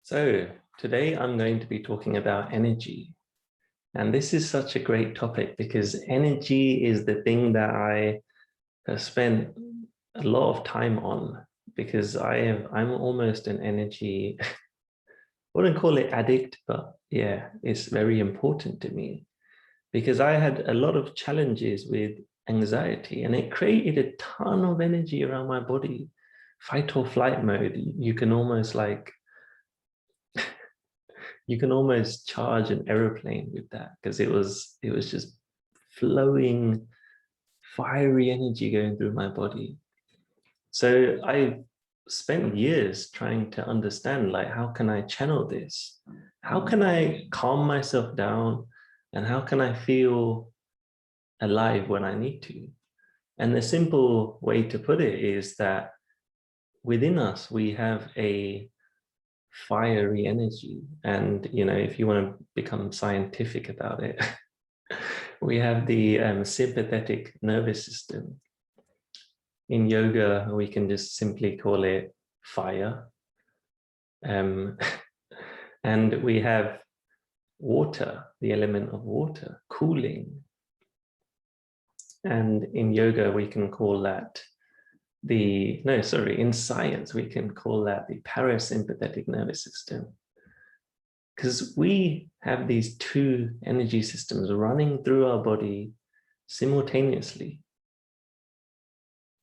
So today I'm going to be talking about energy. And this is such a great topic because energy is the thing that I have spent a lot of time on because I'm almost an energy, I wouldn't call it addict, but yeah, it's very important to me because I had a lot of challenges with anxiety and it created a ton of energy around my body. Fight or flight mode, you can almost charge an aeroplane with that because it was just flowing fiery energy going through my body. So I spent years trying to understand, like, how can I channel this? How can I calm myself down? And how can I feel alive when I need to? And the simple way to put it is that within us, we have a fiery energy. And, if you want to become scientific about it, we have the sympathetic nervous system. In yoga, we can just simply call it fire. And we have water, the element of water, cooling. And in yoga, we can call that in science, we can call that the parasympathetic nervous system. Because we have these two energy systems running through our body simultaneously.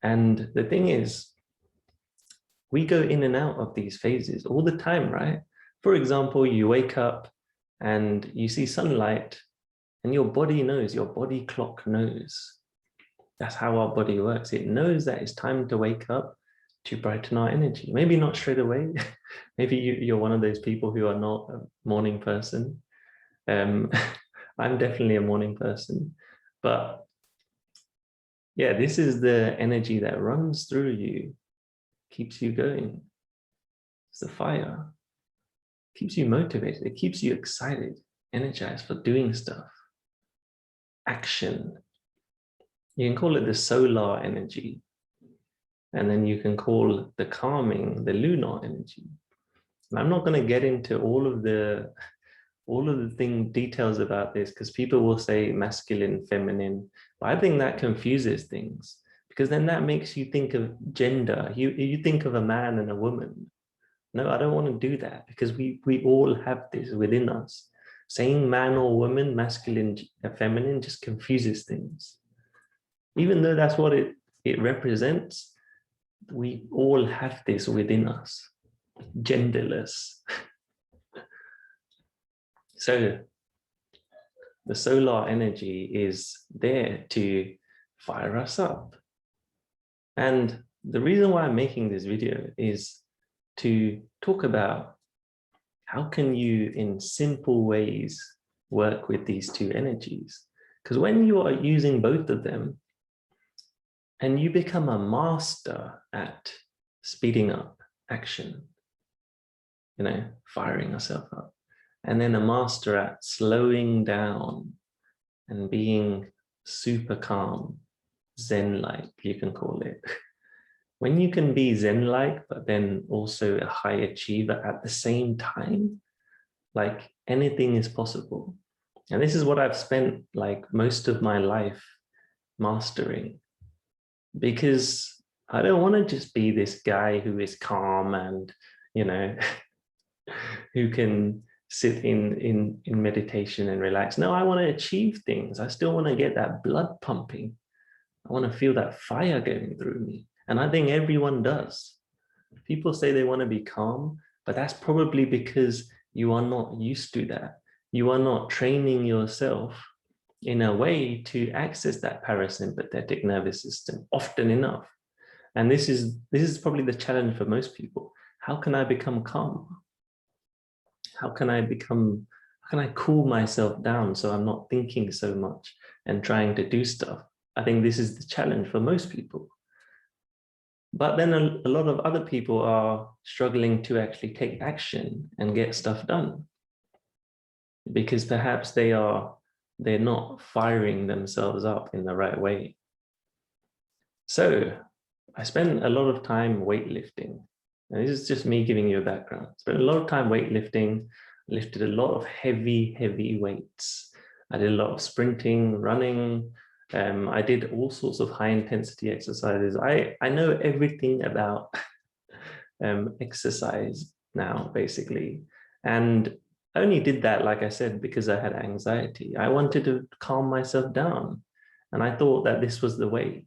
And the thing is, we go in and out of these phases all the time, right? For example, you wake up and you see sunlight and your body knows, your body clock knows. That's how our body works. It knows that it's time to wake up to brighten our energy. Maybe not straight away. Maybe you're one of those people who are not a morning person. I'm definitely a morning person. But yeah, this is the energy that runs through you, keeps you going. It's the fire. Keeps you motivated. It keeps you excited, energized for doing stuff. Action. You can call it the solar energy. And then you can call the calming the lunar energy. And I'm not going to get into all of the details about this because people will say masculine, feminine, but I think that confuses things because then that makes you think of gender. You think of a man and a woman. No, I don't want to do that because we all have this within us. Saying man or woman, masculine, feminine just confuses things. Even though that's what it represents, we all have this within us, genderless. So the solar energy is there to fire us up. And the reason why I'm making this video is to talk about how can you, in simple ways, work with these two energies. Because when you are using both of them, and you become a master at speeding up action, firing yourself up, and then a master at slowing down and being super calm, Zen-like, you can call it. When you can be Zen-like, but then also a high achiever at the same time, like anything is possible. And this is what I've spent like most of my life mastering, because I don't want to just be this guy who is calm and, who can sit in meditation and relax. No, I want to achieve things. I still want to get that blood pumping. I want to feel that fire going through me. And I think everyone does. People say they want to be calm, but that's probably because you are not used to that. You are not training yourself in a way to access that parasympathetic nervous system often enough. And this is probably the challenge for most people. How can I become calm? How can I cool myself down so I'm not thinking so much and trying to do stuff? I think this is the challenge for most people. But then a lot of other people are struggling to actually take action and get stuff done because perhaps they're not firing themselves up in the right way. So I spent a lot of time weightlifting. And this is just me giving you a background. Spent a lot of time weightlifting, lifted a lot of heavy weights. I did a lot of sprinting, running. I did all sorts of high intensity exercises. I know everything about exercise now, basically. And I only did that, like I said, because I had anxiety. I wanted to calm myself down. And I thought that this was the way,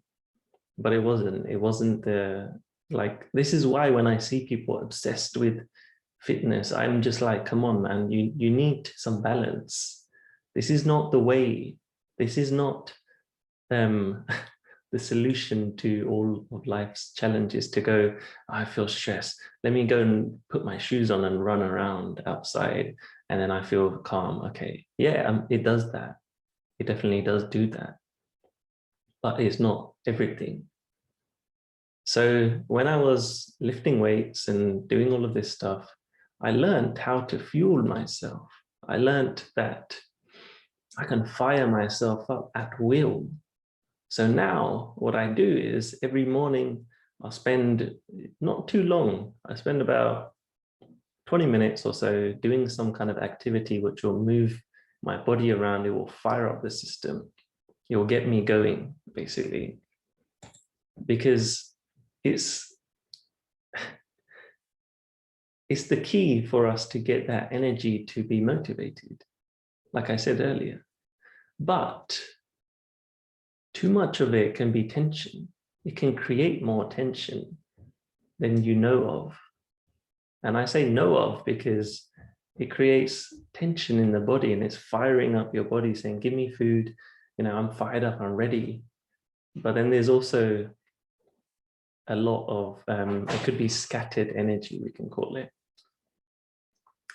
but it wasn't. It wasn't the, like, this is why when I see people obsessed with fitness, I'm just like, come on, man, you need some balance. This is not the way. This is not the solution to all of life's challenges, to go, I feel stressed, let me go and put my shoes on and run around outside, and then I feel calm. Okay, yeah, it does that. It definitely does do that. But it's not everything. So when I was lifting weights and doing all of this stuff, I learned how to fuel myself. I learned that I can fire myself up at will. So now what I do is every morning I'll spend not too long. I spend about 20 minutes or so doing some kind of activity which will move my body around. It will fire up the system. It will get me going, basically, because it's the key for us to get that energy to be motivated, like I said earlier. But too much of it can be tension. It can create more tension than you know of. And I say know of because it creates tension in the body, and it's firing up your body saying, give me food, I'm fired up, I'm ready. But then there's also a lot of, it could be scattered energy, we can call it.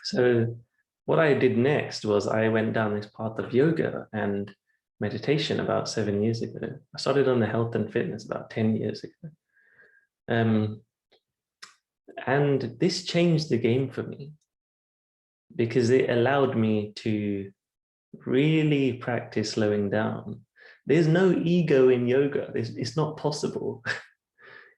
So what I did next was I went down this path of yoga and meditation about 7 years ago. I started on the health and fitness about 10 years ago. And this changed the game for me because it allowed me to really practice slowing down. There's no ego in yoga. It's not possible.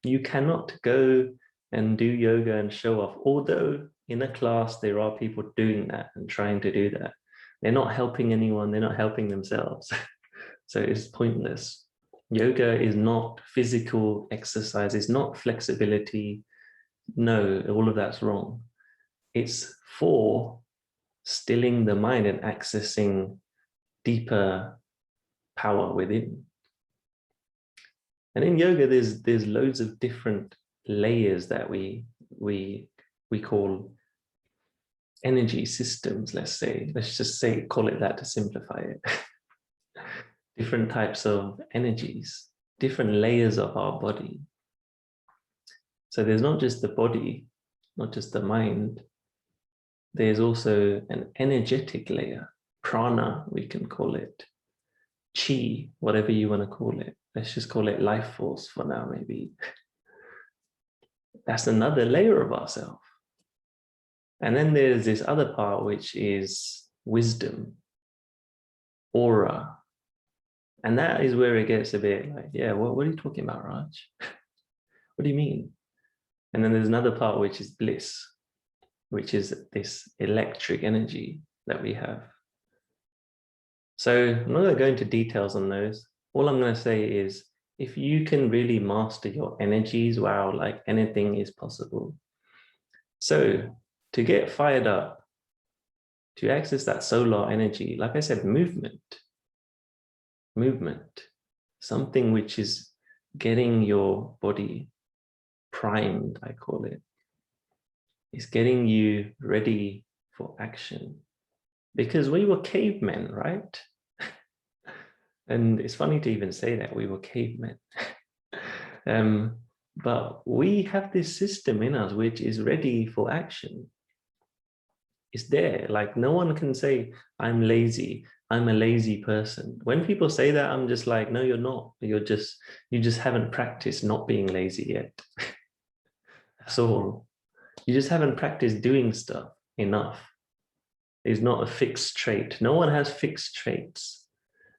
You cannot go and do yoga and show off. Although in a class, there are people doing that and trying to do that. They're not helping anyone. They're not helping themselves. So it's pointless. Yoga is not physical exercise. It's not flexibility. No, all of that's wrong. It's for stilling the mind and accessing deeper power within. And in yoga, there's loads of different layers that we call energy systems, let's just say, call it that to simplify it. Different types of energies, different layers of our body. So there's not just the body, not just the mind. There's also an energetic layer, prana, we can call it, chi, whatever you want to call it. Let's just call it life force for now, maybe. That's another layer of ourselves. And then there's this other part, which is wisdom, aura. And that is where it gets a bit like, yeah, what are you talking about, Raj? What do you mean? And then there's another part, which is bliss, which is this electric energy that we have. So I'm not going to go into details on those. All I'm going to say is, if you can really master your energies, wow, like anything is possible. So to get fired up, to access that solar energy, like I said, movement, something which is getting your body primed, I call it, is getting you ready for action. Because we were cavemen, right? And it's funny to even say that we were cavemen. But we have this system in us which is ready for action. It's there. Like, no one can say, I'm lazy, I'm a lazy person. When people say that, I'm just like, no, you're not. You just haven't practiced not being lazy yet. That's all. You just haven't practiced doing stuff enough. It's not a fixed trait. No one has fixed traits.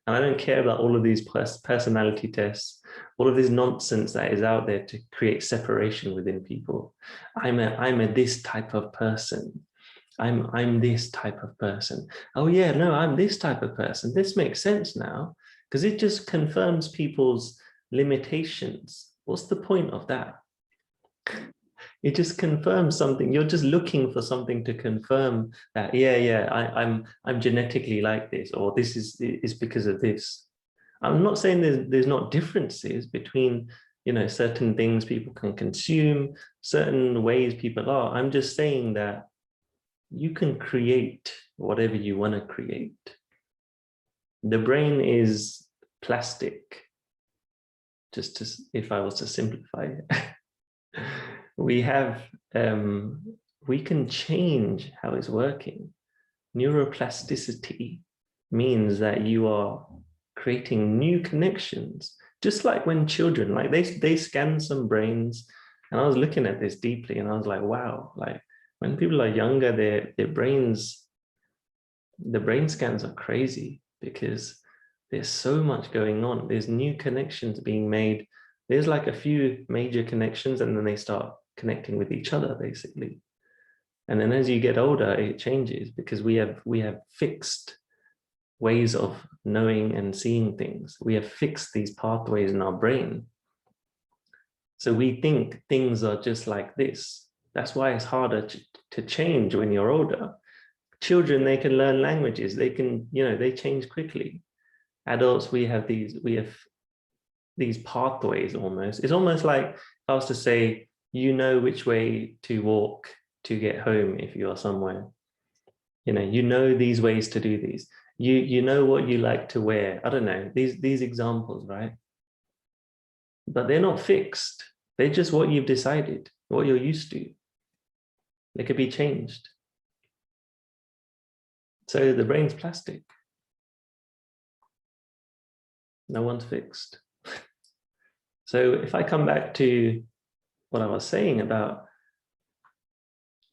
And I don't care about all of these personality tests, all of this nonsense that is out there to create separation within people. I'm a this type of person. I'm this type of person. Oh yeah, no, I'm this type of person. This makes sense now because it just confirms people's limitations. What's the point of that? It just confirms something. You're just looking for something to confirm that, yeah, I'm genetically like this, or this is because of this. I'm not saying there's not differences between, certain things people can consume, certain ways people are. I'm just saying that you can create whatever you want to create. The brain is plastic, if I was to simplify it. We can change how it's working. Neuroplasticity means that you are creating new connections, just like when children, like they scan some brains, and I was looking at this deeply and I was like, wow, like when people are younger, their brains, the brain scans are crazy because there's so much going on. There's new connections being made. There's like a few major connections and then they start connecting with each other basically. And then as you get older, it changes because we have fixed ways of knowing and seeing things. We have fixed these pathways in our brain. So we think things are just like this. That's why it's harder to change when you're older. Children, they can learn languages. They can, they change quickly. Adults, we have these pathways almost. It's almost like if I was to say, which way to walk to get home if you are somewhere. You know these ways to do these. You know what you like to wear. I don't know, these examples, right? But they're not fixed. They're just what you've decided, what you're used to. They could be changed. So the brain's plastic. No one's fixed. So if I come back to what I was saying about,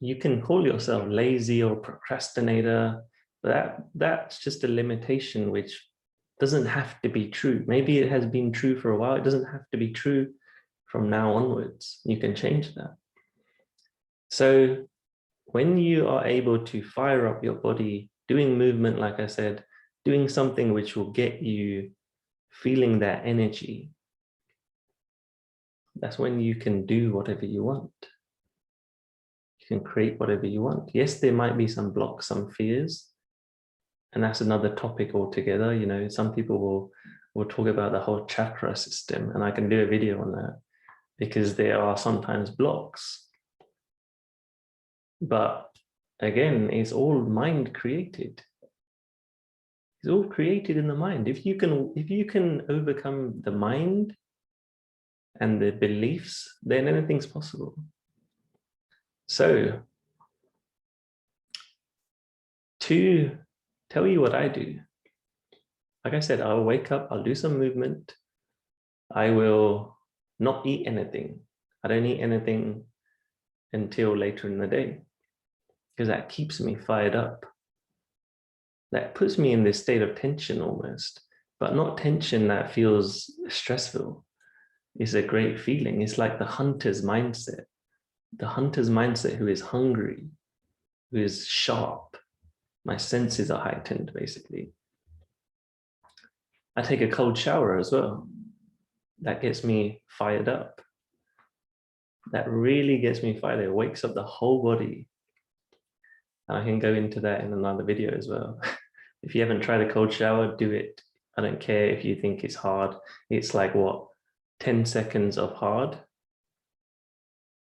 you can call yourself lazy or procrastinator, but that's just a limitation which doesn't have to be true. Maybe it has been true for a while. It doesn't have to be true from now onwards. You can change that. So when you are able to fire up your body, doing movement, like I said, doing something which will get you feeling that energy, that's when you can do whatever you want. You can create whatever you want. Yes, there might be some blocks, some fears, and that's another topic altogether. Some people will talk about the whole chakra system, and I can do a video on that because there are sometimes blocks. But again, it's all mind created. It's all created in the mind. If you can overcome the mind and the beliefs, then anything's possible. So to tell you what I do, like I said, I'll wake up, I'll do some movement. I will not eat anything. I don't eat anything until later in the day because that keeps me fired up. That puts me in this state of tension almost, but not tension that feels stressful. It's a great feeling. It's like the hunter's mindset. The hunter's mindset who is hungry, who is sharp. My senses are heightened, basically. I take a cold shower as well. That gets me fired up. That really gets me fired. It wakes up the whole body. And I can go into that in another video as well. If you haven't tried a cold shower, do it. I don't care if you think it's hard. It's like what, 10 seconds of hard?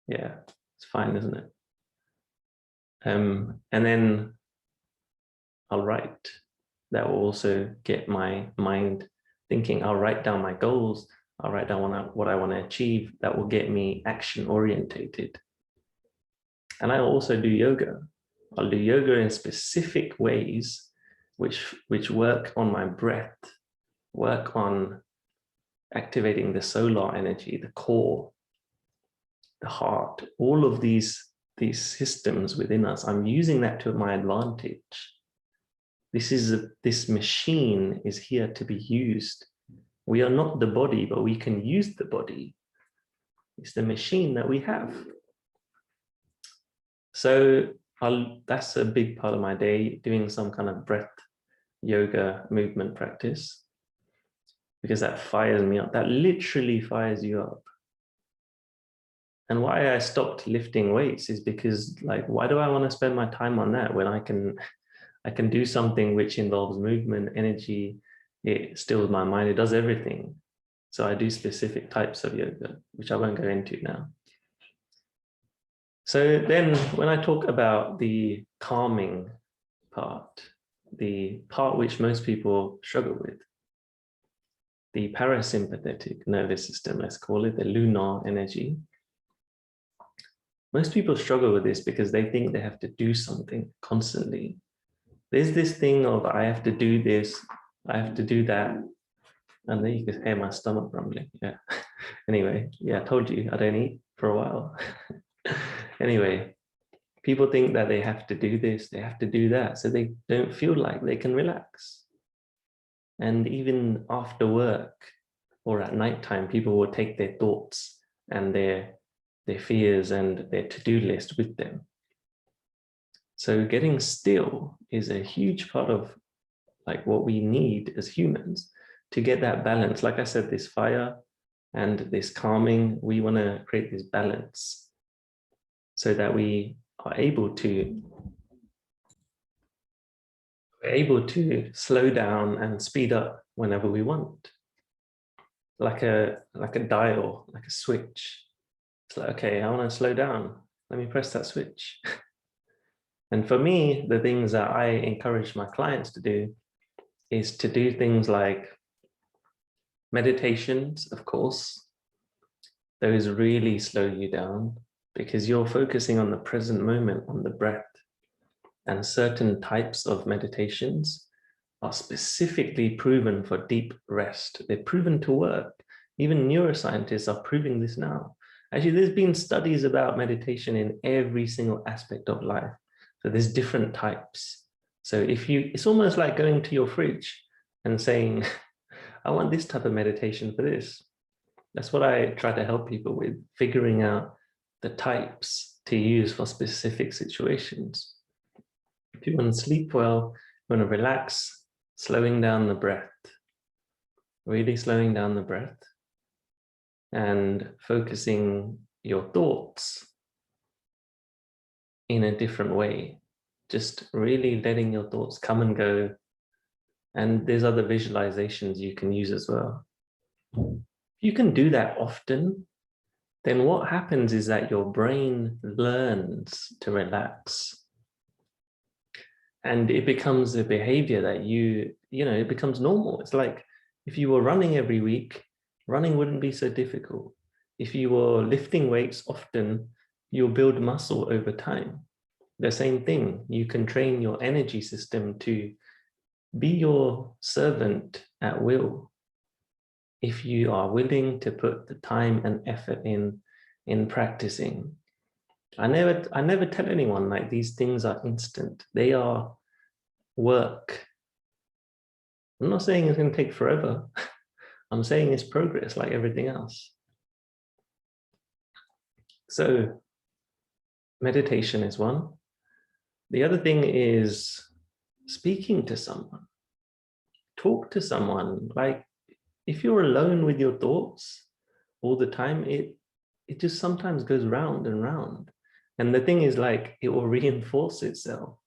Yeah, it's fine, isn't it? And then I'll write. That will also get my mind thinking. I'll write down my goals. I'll write down what I want to achieve. That will get me action orientated. And I also do yoga. I'll do yoga in specific ways which work on my breath, work on activating the solar energy, the core, the heart, all of these systems within us. I'm using that to my advantage. This machine is here to be used. We are not the body, but we can use the body. It's the machine that we have. So that's a big part of my day, doing some kind of breath yoga movement practice, because that fires me up. That literally fires you up. And why I stopped lifting weights is because, like, why do I want to spend my time on that when I can do something which involves movement, energy, it stills my mind, it does everything. So I do specific types of yoga, which I won't go into now. So then when I talk about the calming part, the part which most people struggle with, the parasympathetic nervous system, let's call it the lunar energy. Most people struggle with this because they think they have to do something constantly. There's this thing of, I have to do this, I have to do that. And then you can hear my stomach rumbling. Yeah. Anyway, yeah, I told you I don't eat for a while. Anyway, people think that they have to do this, they have to do that, so they don't feel like they can relax. And even after work or at nighttime, people will take their thoughts and their fears and their to-do list with them. So getting still is a huge part of like what we need as humans to get that balance. Like I said, this fire and this calming, we want to create this balance so that we are able to slow down and speed up whenever we want. Like a dial, like a switch. It's like, okay, I want to slow down. Let me press that switch. And for me, the things that I encourage my clients to do is to do things like meditations, of course. Those really slow you down because you're focusing on the present moment, on the breath. And certain types of meditations are specifically proven for deep rest. They're proven to work. Even neuroscientists are proving this now. Actually, there's been studies about meditation in every single aspect of life. So there's different types. So it's almost like going to your fridge and saying, I want this type of meditation for this. That's what I try to help people with, figuring out the types to use for specific situations. If you want to sleep well, you want to relax, slowing down the breath, really slowing down the breath and focusing your thoughts in a different way, just really letting your thoughts come and go. And there's other visualizations you can use as well. If you can do that often, then what happens is that your brain learns to relax. And it becomes a behavior that it becomes normal. It's like if you were running every week, running wouldn't be so difficult. If you were lifting weights often, you'll build muscle over time. The same thing, you can train your energy system to be your servant at will. If you are willing to put the time and effort in practicing. I never tell anyone like these things are instant. They are work. I'm not saying it's going to take forever. I'm saying it's progress like everything else. So meditation is one. The other thing is speaking to someone. Talk to someone. Like if you're alone with your thoughts all the time, it just sometimes goes round and round. And the thing is, like, it will reinforce itself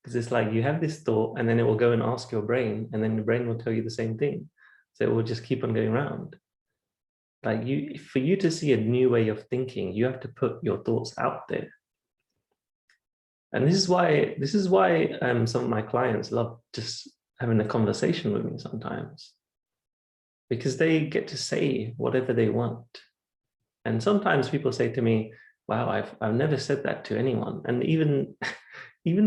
because it's like you have this thought and then it will go and ask your brain and then the brain will tell you the same thing. So it will just keep on going round. Like for you to see a new way of thinking, you have to put your thoughts out there. And this is why some of my clients love just having a conversation with me sometimes, because they get to say whatever they want. And sometimes people say to me, wow, I've never said that to anyone. And even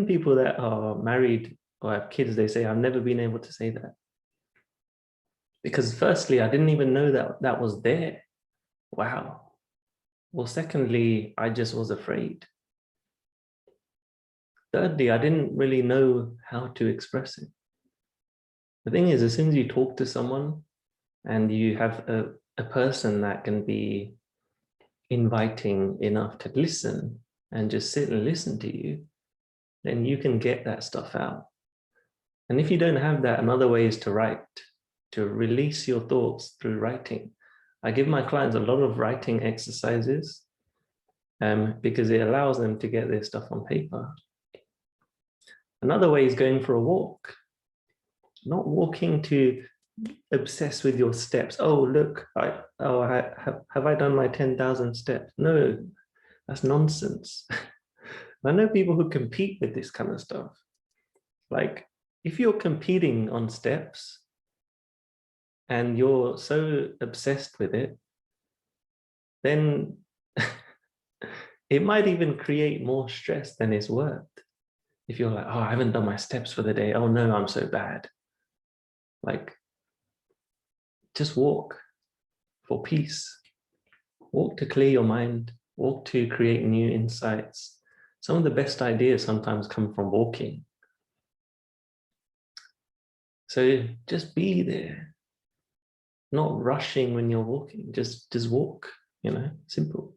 people that are married or have kids, they say, I've never been able to say that. Because firstly, I didn't even know that was there. Wow. Well, secondly, I just was afraid. Thirdly, I didn't really know how to express it. The thing is, as soon as you talk to someone and you have a person that can be inviting enough to listen and just sit and listen to you, then you can get that stuff out. And if you don't have that, another way is to write, to release your thoughts through writing. I give my clients a lot of writing exercises because it allows them to get their stuff on paper. Another way is going for a walk, not walking to obsess with your steps. Oh, look, have I done my 10,000 steps? No, that's nonsense. I know people who compete with this kind of stuff. Like, if you're competing on steps and you're so obsessed with it, then it might even create more stress than it's worth. If you're like, oh, I haven't done my steps for the day. Oh no, I'm so bad. Like, just walk for peace. Walk to clear your mind. Walk to create new insights. Some of the best ideas sometimes come from walking. So just be there, not rushing when you're walking. Just walk, simple.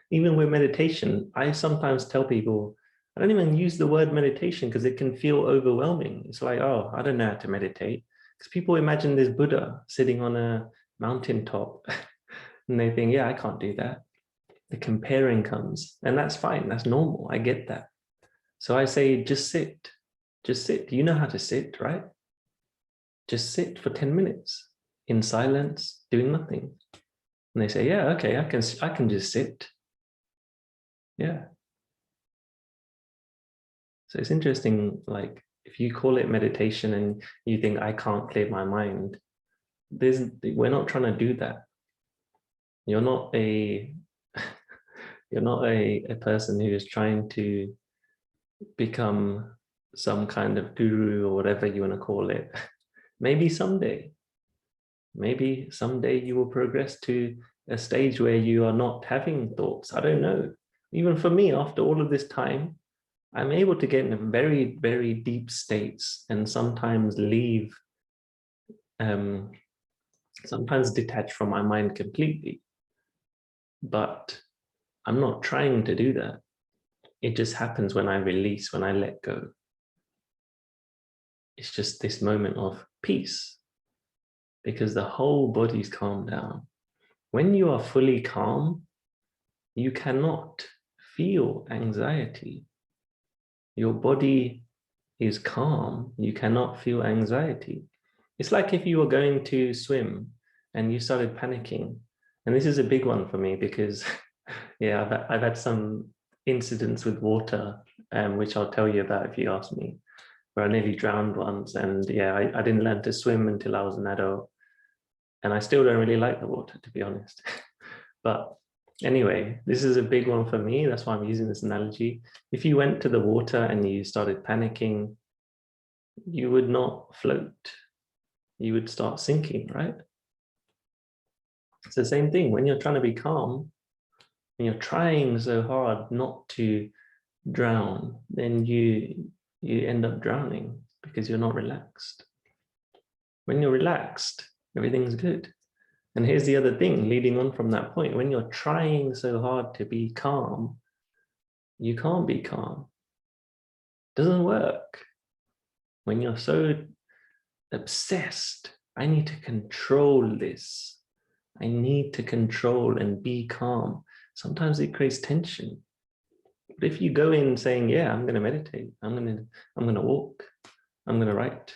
Even with meditation, I sometimes tell people, I don't even use the word meditation because it can feel overwhelming. It's like, oh, I don't know how to meditate. Because people imagine this Buddha sitting on a mountaintop and they think, yeah, I can't do that. The comparing comes, and that's fine. That's normal. I get that. So I say, just sit. Just sit. You know how to sit, right? Just sit for 10 minutes in silence, doing nothing. And they say, yeah, okay, I can just sit. Yeah. So it's interesting, like, if you call it meditation and you think I can't clear my mind, we're not trying to do that. You're not a person who is trying to become some kind of guru or whatever you want to call it. Maybe someday you will progress to a stage where you are not having thoughts. I don't know. Even for me, after all of this time, I'm able to get in very, very deep states and sometimes leave, sometimes detach from my mind completely. But I'm not trying to do that. It just happens when I release, when I let go. It's just this moment of peace because the whole body's calmed down. When you are fully calm, you cannot feel anxiety. Your body is calm, you cannot feel anxiety. It's like if you were going to swim and you started panicking. And this is a big one for me because, yeah, I've had some incidents with water, which I'll tell you about if you ask me, where I nearly drowned once. And yeah, I didn't learn to swim until I was an adult. And I still don't really like the water, to be honest. But anyway, this is a big one for me. That's why I'm using this analogy. If you went to the water and you started panicking, you would not float. You would start sinking, right? It's the same thing. When you're trying to be calm, and you're trying so hard not to drown, then you end up drowning because you're not relaxed. When you're relaxed, everything's good. And here's the other thing, leading on from that point, when you're trying so hard to be calm, you can't be calm. It doesn't work. When you're so obsessed, I need to control this. I need to control and be calm. Sometimes it creates tension. But if you go in saying, yeah, I'm going to meditate, I'm going to walk, I'm going to write,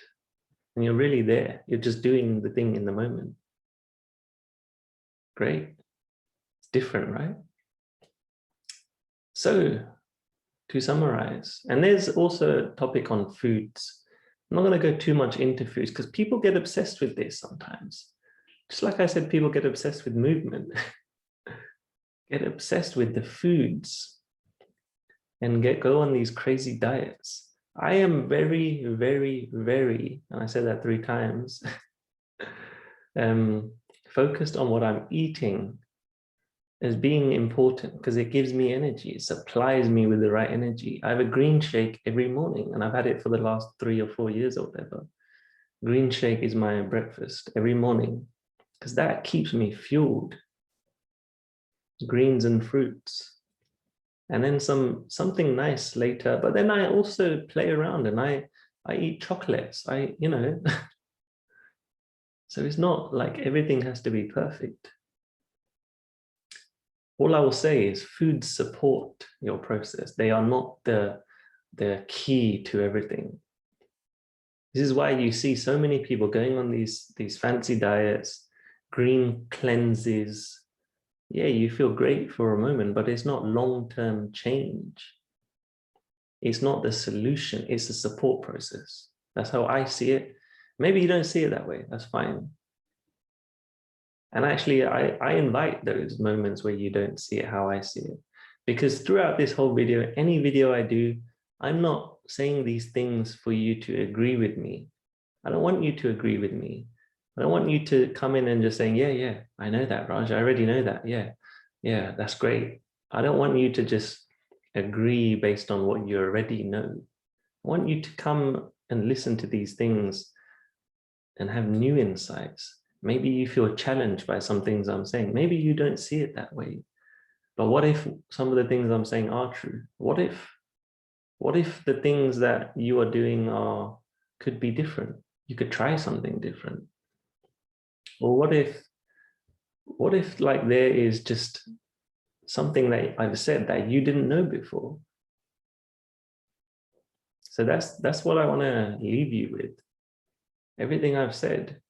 and you're really there, you're just doing the thing in the moment. Great. It's different, right? So to summarize, and there's also a topic on foods. I'm not going to go too much into foods because people get obsessed with this sometimes. Just like I said, people get obsessed with movement, get obsessed with the foods and go on these crazy diets. I am very, very, very, and I said that 3 times, focused on what I'm eating as being important because it gives me energy. It supplies me with the right energy. I have a green shake every morning and I've had it for the last 3 or 4 years or whatever. Green shake is my breakfast every morning because that keeps me fueled. Greens and fruits. And then something nice later. But then I also play around and I eat chocolates. So it's not like everything has to be perfect. All I will say is foods support your process. They are not the key to everything. This is why you see so many people going on these fancy diets, green cleanses. Yeah, you feel great for a moment, but it's not long-term change. It's not the solution, it's the support process. That's how I see it. Maybe you don't see it that way, that's fine. And actually, I invite those moments where you don't see it how I see it. Because throughout this whole video, any video I do, I'm not saying these things for you to agree with me. I don't want you to agree with me. I don't want you to come in and just saying, yeah, I know that, Raj. I already know that. Yeah, that's great. I don't want you to just agree based on what you already know. I want you to come and listen to these things and have new insights. Maybe you feel challenged by some things I'm saying. Maybe you don't see it that way. But what if some of the things I'm saying are true? What if the things that you are doing could be different? You could try something different. Or what if like there is just something that I've said that you didn't know before? So that's what I want to leave you with. Everything I've said,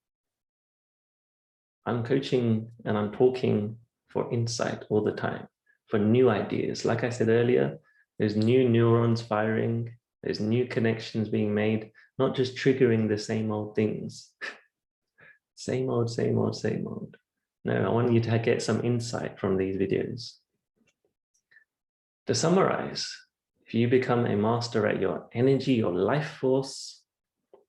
I'm coaching and I'm talking for insight all the time, for new ideas. Like I said earlier, there's new neurons firing, there's new connections being made, not just triggering the same old things. Same old, same old, same old. No, I want you to get some insight from these videos. To summarize, if you become a master at your energy, your life force,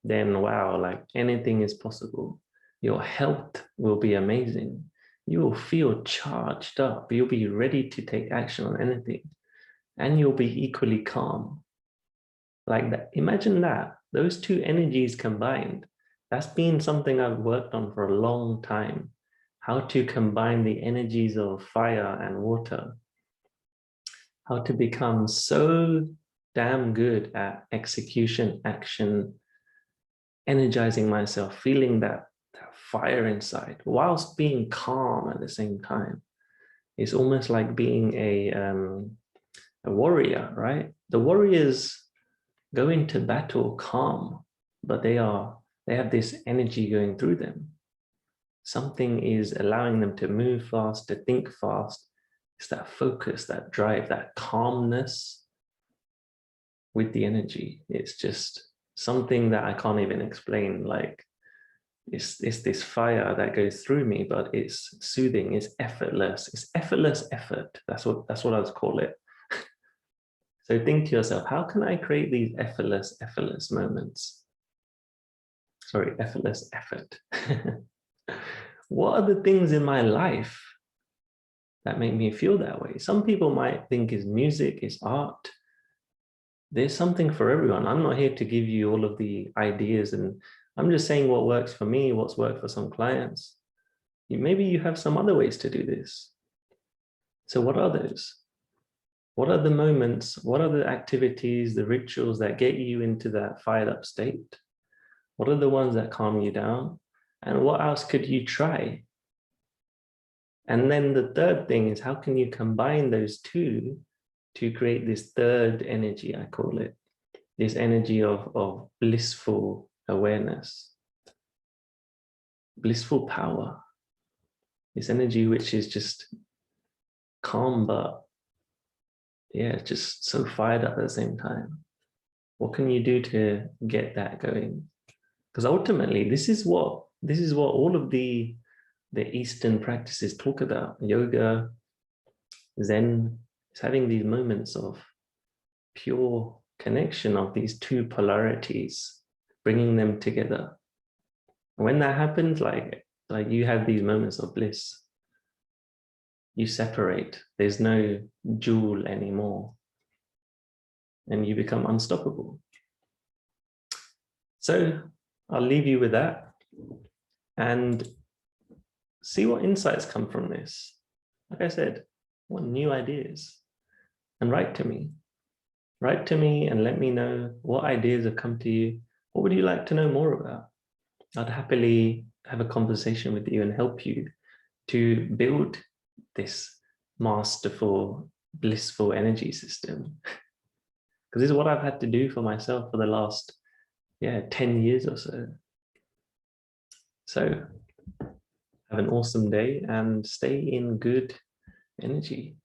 then wow, like anything is possible. Your health will be amazing. You will feel charged up. You'll be ready to take action on anything. And you'll be equally calm. Like that. Imagine that. Those two energies combined. That's been something I've worked on for a long time. How to combine the energies of fire and water. How to become so damn good at execution, action, energizing myself, feeling that fire inside, whilst being calm at the same time. It's almost like being a warrior, right? The warriors go into battle calm, but they have this energy going through them. Something is allowing them to move fast, to think fast. It's that focus, that drive, that calmness with the energy. It's just something that I can't even explain. Like it's this fire that goes through me, but it's soothing, it's effortless. It's effortless effort. That's what I would call it. So think to yourself, how can I create these effortless moments? Sorry, effortless effort. What are the things in my life that make me feel that way? Some people might think it's music, it's art. There's something for everyone. I'm not here to give you all of the ideas, and I'm just saying what works for me, what's worked for some clients. Maybe you have some other ways to do this. So what are those? What are the moments? What are the activities, the rituals that get you into that fired up state? What are the ones that calm you down? And what else could you try? And then the third thing is, how can you combine those two to create this third energy, I call it, this energy of blissful awareness, blissful power, this energy which is just calm, but yeah, just so fired up at the same time. What can you do to get that going? Because ultimately, this is what all of the Eastern practices talk about. Yoga, Zen, is having these moments of pure connection of these two polarities, bringing them together. When that happens, like you have these moments of bliss, you separate. There's no jewel anymore, and you become unstoppable. So I'll leave you with that and see what insights come from this. Like I said, what new ideas? And write to me. Write to me and let me know what ideas have come to you. What would you like to know more about? I'd happily have a conversation with you and help you to build this masterful, blissful energy system. Because this is what I've had to do for myself for the last 10 years or so. So have an awesome day and stay in good energy.